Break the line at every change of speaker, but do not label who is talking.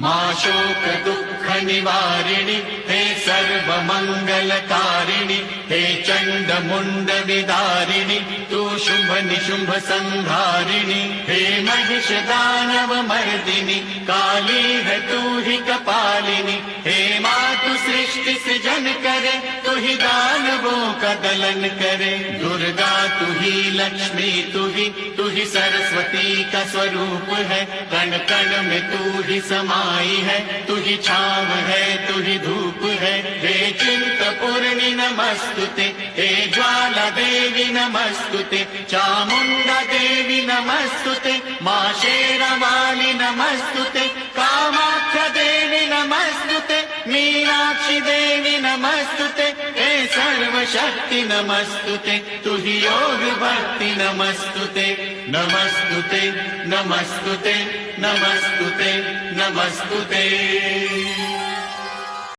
मां शोक दुःख निवारिणि हे सर्व मंगलकारिणि हे चंड मुंड विदारिणि तू शुंभ निशुंभ संहारिणि हे महिष दानव मर्दिनि काली है तू ही कपालिनी हे मातु सृष्टि सृजन करे तू ही दानवों का दलन करे दुर्गा तू ही लक्ष्मी तू ही सरस्वती का स्वरूप है कण कण में तू ही समाई है तू ही छाव है तू ही धूप है हे चिंतपूर्णि नमस्तुते हे ज्वाला देवी नमस्तुते चामुंडा देवी नमस्तुते मां शेरावाली नमस्तुते कामाख्या देवी नमस्तुते मीनाक्षी देवी नमस्तुते हे सर्वशक्ति नमस्तुते तू ही योग भक्ति नमस्तुते नमस्तुते नमस्तुते नमस्तुते नमस्तुते।